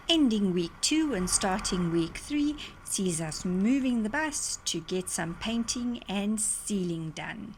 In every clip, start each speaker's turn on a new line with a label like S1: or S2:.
S1: ending week 2 and starting week 3 sees us moving the bus to get some painting and sealing done.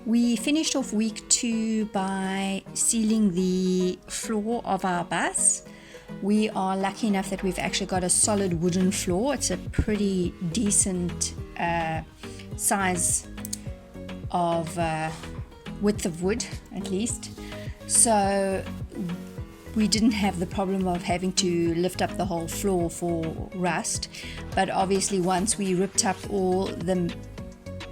S1: We finished off week 2 by sealing the floor of our bus. We are lucky enough that we've actually got a solid wooden floor. It's a pretty decent size of width of wood, at least. So we didn't have the problem of having to lift up the whole floor for rust. But obviously once we ripped up all the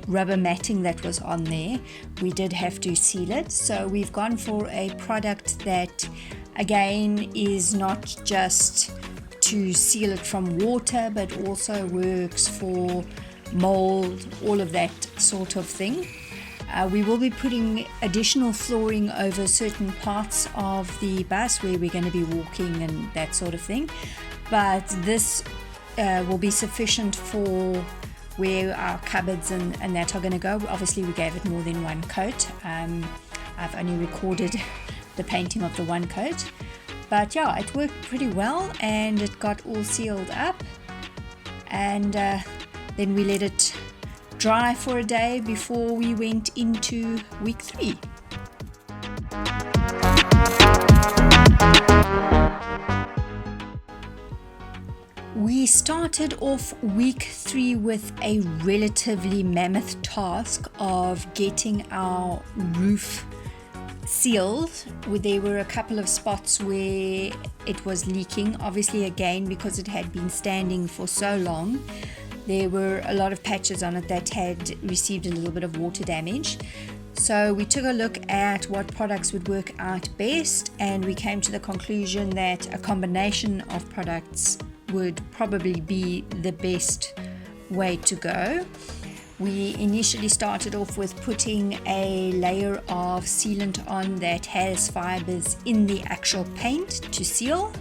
S1: rubber matting that was on there, we did have to seal it. So we've gone for a product that again is not just to seal it from water, but also works for mold, all of that sort of thing. We will be putting additional flooring over certain parts of the bus where we're going to be walking and that sort of thing, but this will be sufficient for where our cupboards and that are going to go. Obviously we gave it more than one coat. I've only recorded the painting of the one coat, but yeah, it worked pretty well and it got all sealed up, and then we let it dry for a day before we went into week 3. We started off week 3 with a relatively mammoth task of getting our roof sealed. There were a couple of spots where it was leaking, obviously again because it had been standing for so long. There were a lot of patches on it that had received a little bit of water damage. So we took a look at what products would work out best, and we came to the conclusion that a combination of products would probably be the best way to go. We initially started off with putting a layer of sealant on that has fibers in the actual paint to seal.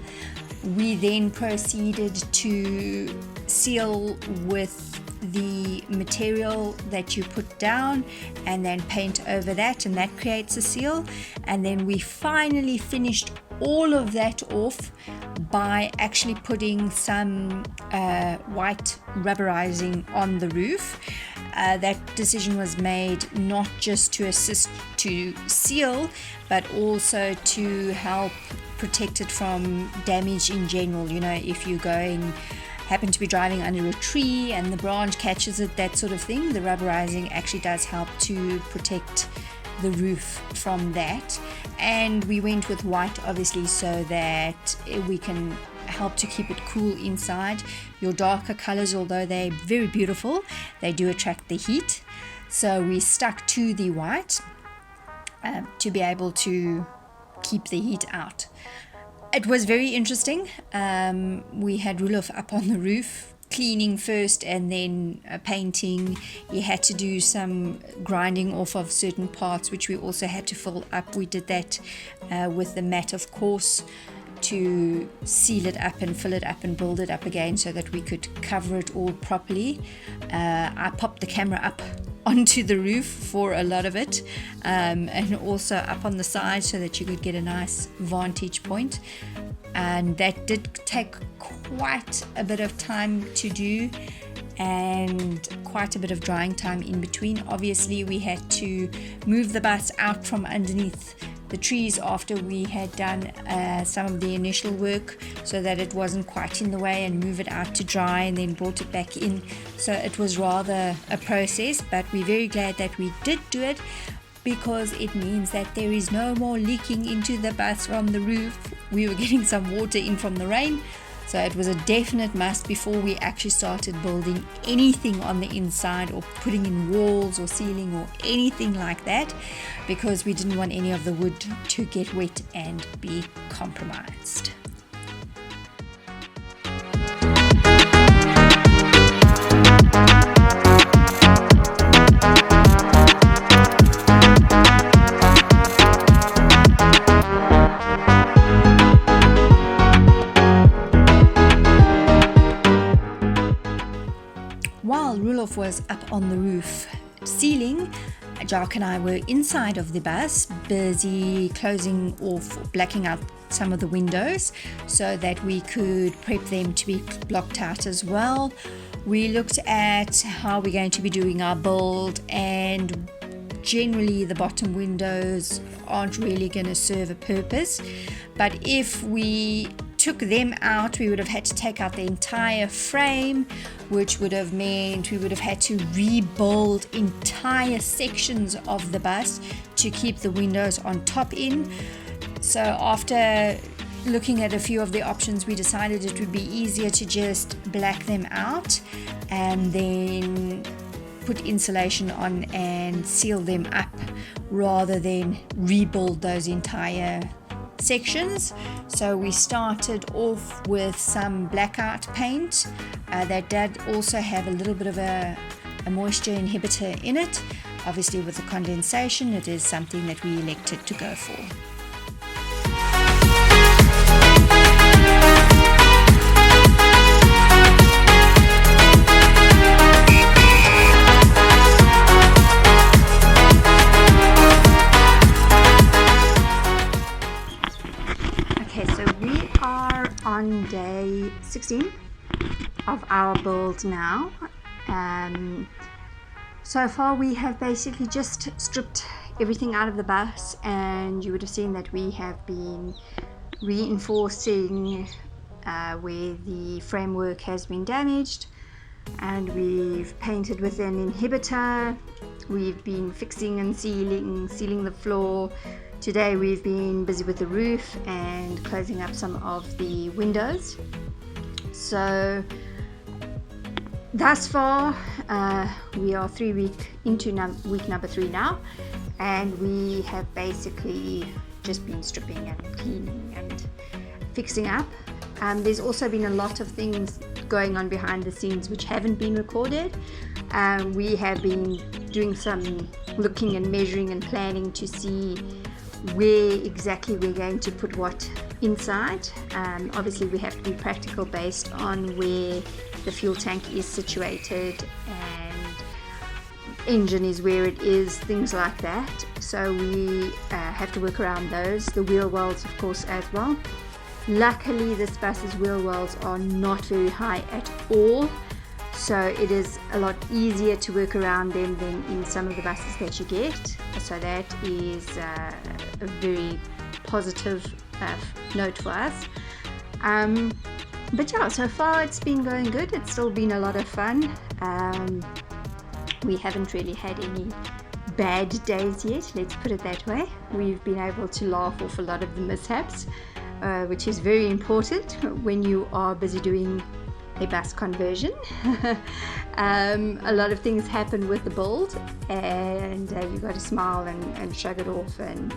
S1: We then proceeded to seal with the material that you put down and then paint over that, and that creates a seal. And then we finally finished all of that off by actually putting some white rubberizing on the roof. That decision was made not just to assist to seal, but also to help protect it from damage in general. You know, if you're happen to be driving under a tree and the branch catches it, that sort of thing, the rubberizing actually does help to protect the roof from that. And we went with white obviously so that we can help to keep it cool inside. Your darker colors, although they're very beautiful, they do attract the heat, so we stuck to the white to be able to keep the heat out. It was very interesting. We had Roelof up on the roof cleaning first and then painting. He had to do some grinding off of certain parts, which we also had to fill up. We did that with the mat, of course, to seal it up and fill it up and build it up again so that we could cover it all properly. I popped the camera up onto the roof for a lot of it, and also up on the side so that you could get a nice vantage point. And that did take quite a bit of time to do. and quite a bit of drying time in between. Obviously, we had to move the bus out from underneath the trees after we had done some of the initial work, so that it wasn't quite in the way, and move it out to dry, and then brought it back in. So it was rather a process, but we're very glad that we did do it, because it means that there is no more leaking into the bus from the roof. We were getting some water in from the rain, so it was a definite must before we actually started building anything on the inside, or putting in walls or ceiling or anything like that, because we didn't want any of the wood to get wet and be compromised. While Roelof was up on the roof ceiling, Jock and I were inside of the bus, busy closing off, blacking out some of the windows so that we could prep them to be blocked out as well. We looked at how we're going to be doing our build, and generally the bottom windows aren't really going to serve a purpose, but if we took them out, we would have had to take out the entire frame, which would have meant we would have had to rebuild entire sections of the bus to keep the windows on top in. So after looking at a few of the options, we decided it would be easier to just black them out and then put insulation on and seal them up, rather than rebuild those entire sections. So we started off with some blackout paint that did also have a little bit of a moisture inhibitor in it. Obviously, with the condensation, it is something that we elected to go for. On day 16 of our build now. So far we have basically just stripped everything out of the bus, and you would have seen that we have been reinforcing where the framework has been damaged, and we've painted with an inhibitor. We've been fixing and sealing the floor. Today we've been busy with the roof and closing up some of the windows. So thus far we are 3 weeks into week number 3 now, and we have basically just been stripping and cleaning and fixing up. There's also been a lot of things going on behind the scenes which haven't been recorded. We have been doing some looking and measuring and planning to see where exactly we're going to put what inside. Obviously we have to be practical based on where the fuel tank is situated and engine is where it is, things like that. So we have to work around those. The wheel wells, of course, as well. Luckily this bus's wheel wells are not very high at all, so it is a lot easier to work around them than in some of the buses that you get. So that is a very positive note for us. But yeah, so far it's been going good. It's still been a lot of fun. We haven't really had any bad days yet, let's put it that way. We've been able to laugh off a lot of the mishaps, which is very important when you are busy doing a bus conversion. A lot of things happen with the build, and you've got to smile and shrug it off, and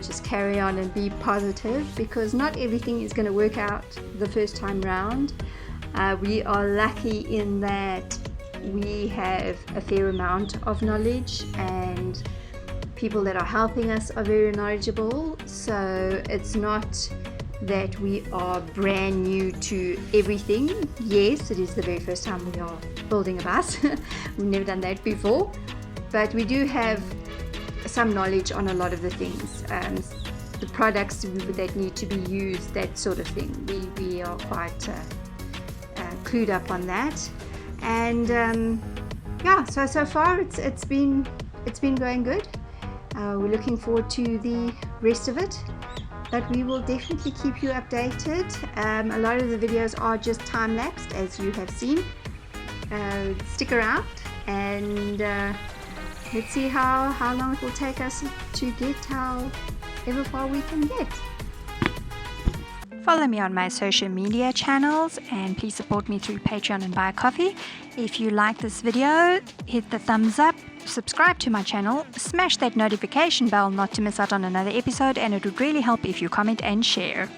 S1: just carry on and be positive, because not everything is going to work out the first time round. We are lucky in that we have a fair amount of knowledge, and people that are helping us are very knowledgeable, so it's not that we are brand new to everything. Yes, it is the very first time we are building a bus. We've never done that before, but we do have some knowledge on a lot of the things, the products that need to be used, that sort of thing. We are quite clued up on that. And yeah, so far it's been going good. We're looking forward to the rest of it, but we will definitely keep you updated. A lot of the videos are just time-lapsed, as you have seen. Stick around and let's see how long it will take us to get however far we can get. Follow me on my social media channels, and please support me through Patreon and buy a coffee. If you like this video, hit the thumbs up, subscribe to my channel, smash that notification bell not to miss out on another episode, and it would really help if you comment and share.